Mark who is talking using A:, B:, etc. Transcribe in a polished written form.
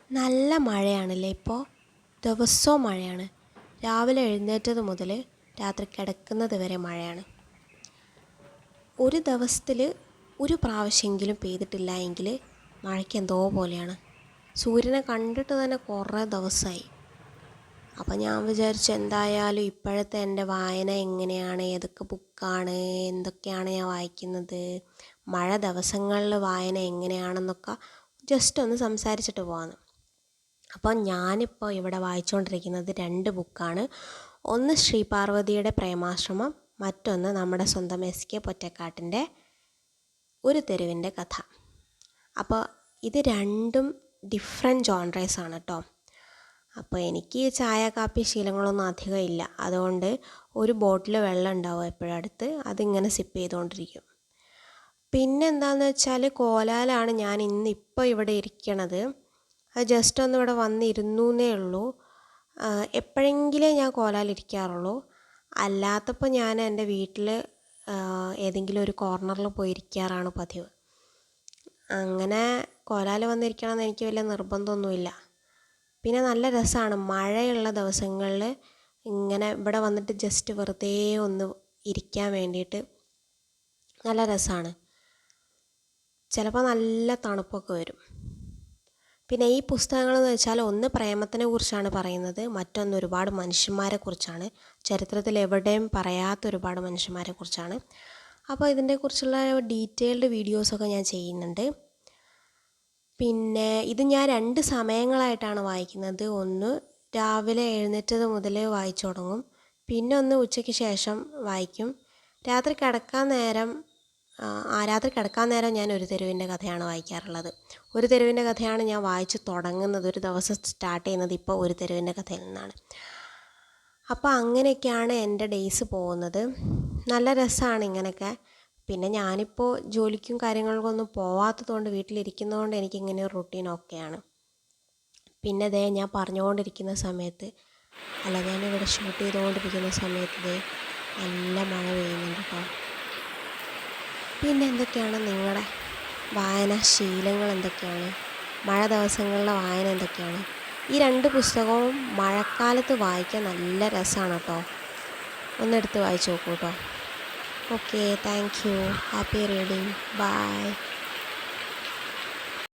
A: നല്ല മഴയാണല്ലേ ഇപ്പോൾ. ദിവസവും മഴയാണ്. രാവിലെ എഴുന്നേറ്റത് മുതൽ രാത്രി കിടക്കുന്നത് വരെ മഴയാണ്. ഒരു ദിവസത്തിൽ ഒരു പ്രാവശ്യമെങ്കിലും പെയ്തിട്ടില്ല എങ്കിൽ മഴയ്ക്ക് എന്തോ പോലെയാണ്. സൂര്യനെ കണ്ടിട്ട് തന്നെ കുറേ ദിവസമായി. അപ്പോൾ ഞാൻ വിചാരിച്ചു എന്തായാലും ഇപ്പോഴത്തെ എൻ്റെ വായന എങ്ങനെയാണ്, ഏതൊക്കെ ബുക്കാണ്, എന്തൊക്കെയാണ് ഞാൻ വായിക്കുന്നത്, മഴ ദിവസങ്ങളിൽ വായന എങ്ങനെയാണെന്നൊക്കെ ജസ്റ്റ് ഒന്ന് സംസാരിച്ചിട്ട് പോകാമെന്ന്. അപ്പോൾ ഞാനിപ്പോൾ ഇവിടെ വായിച്ചുകൊണ്ടിരിക്കുന്നത് 2 ബുക്കാണ്. ഒന്ന് ശ്രീപാർവതിയുടെ പ്രേമാശ്രമം, മറ്റൊന്ന് നമ്മുടെ സ്വന്തം എസ്.കെ. പൊറ്റക്കാട്ടിൻ്റെ ഒരു തെരുവിൻ്റെ കഥ. അപ്പോൾ ഇത് രണ്ടും ഡിഫറെൻറ്റ് ജോൺറേഴ്സാണ് കേട്ടോ. അപ്പോൾ എനിക്ക് ചായ കാപ്പി ശീലങ്ങളൊന്നും അധികം ഇല്ല. അതുകൊണ്ട് ഒരു ബോട്ടിൽ വെള്ളം ഉണ്ടാവും എപ്പോഴും അടുത്ത്, അതിങ്ങനെ സിപ്പ് ചെയ്തുകൊണ്ടിരിക്കും. പിന്നെ എന്താണെന്ന് വെച്ചാൽ കോലാലാണ് ഞാൻ ഇന്നിപ്പോൾ ഇവിടെ ഇരിക്കണത്. അത് ജസ്റ്റ് ഒന്ന് ഇവിടെ വന്നിരുന്നേ ഉള്ളൂ. എപ്പോഴെങ്കിലേ ഞാൻ കോലാലിരിക്കാറുള്ളൂ. അല്ലാത്തപ്പോൾ ഞാൻ എൻ്റെ വീട്ടിൽ ഏതെങ്കിലും ഒരു കോർണറിൽ പോയിരിക്കാറാണ് പതിവ്. അങ്ങനെ കോലാൽ വന്നിരിക്കണമെന്ന് എനിക്ക് വലിയ നിർബന്ധമൊന്നുമില്ല. പിന്നെ നല്ല രസമാണ് മഴയുള്ള ദിവസങ്ങളിൽ ഇങ്ങനെ ഇവിടെ വന്നിട്ട് ജസ്റ്റ് വെറുതെ ഒന്ന് ഇരിക്കാൻ വേണ്ടിയിട്ട് നല്ല രസമാണ്. ചിലപ്പോൾ നല്ല തണുപ്പൊക്കെ വരും. പിന്നെ ഈ പുസ്തകങ്ങളെന്ന് വെച്ചാൽ ഒന്ന് പ്രേമത്തിനെ കുറിച്ചാണ് പറയുന്നത്, മറ്റൊന്ന് ഒരുപാട് മനുഷ്യന്മാരെ കുറിച്ചാണ്. ചരിത്രത്തിൽ എവിടെയും പറയാത്ത ഒരുപാട് മനുഷ്യന്മാരെ കുറിച്ചാണ്. അപ്പോൾ ഇതിനെക്കുറിച്ചുള്ള ഡീറ്റെയിൽഡ് വീഡിയോസൊക്കെ ഞാൻ ചെയ്യുന്നുണ്ട്. പിന്നെ ഇത് ഞാൻ 2 സമയങ്ങളായിട്ടാണ് വായിക്കുന്നത്. ഒന്ന് രാവിലെ എഴുന്നേറ്റത് മുതൽ വായിച്ചു തുടങ്ങും, പിന്നെ ഒന്ന് ഉച്ചയ്ക്ക് ശേഷം വായിക്കും. രാത്രി കിടക്കാൻ നേരം ഞാൻ ഒരു തെരുവിൻ്റെ കഥയാണ് വായിക്കാറുള്ളത്. ഒരു തെരുവിൻ്റെ കഥയാണ് ഞാൻ വായിച്ച് തുടങ്ങുന്നത്. ഒരു ദിവസം സ്റ്റാർട്ട് ചെയ്യുന്നത് ഇപ്പോൾ ഒരു തെരുവിൻ്റെ കഥയിൽ നിന്നാണ്. അപ്പോൾ അങ്ങനെയൊക്കെയാണ് എൻ്റെ ഡേയ്സ് പോകുന്നത്. നല്ല രസമാണ് ഇങ്ങനെയൊക്കെ. പിന്നെ ഞാനിപ്പോൾ ജോലിക്കും കാര്യങ്ങൾക്കൊന്നും പോവാത്തതുകൊണ്ട് വീട്ടിലിരിക്കുന്നതുകൊണ്ട് എനിക്കിങ്ങനെ ഒരു റുട്ടീനൊക്കെയാണ്. പിന്നെ ഞാൻ പറഞ്ഞുകൊണ്ടിരിക്കുന്ന സമയത്ത് ഞാനിവിടെ ഷൂട്ട് ചെയ്തുകൊണ്ടിരിക്കുന്ന സമയത്ത് നല്ല മഴ പെയ്യുന്നുണ്ട് കേട്ടോ. പിന്നെ എന്തൊക്കെയാണ് നിങ്ങളുടെ വായനാശീലങ്ങൾ എന്തൊക്കെയാണ്? മഴ ദിവസങ്ങളിലെ വായന എന്തൊക്കെയാണ്? ഈ 2 പുസ്തകവും മഴക്കാലത്ത് വായിക്കാൻ നല്ല രസമാണ് കേട്ടോ. ഒന്നെടുത്ത് വായിച്ച് നോക്കൂ കേട്ടോ. Okay, thank you. Happy reading. By.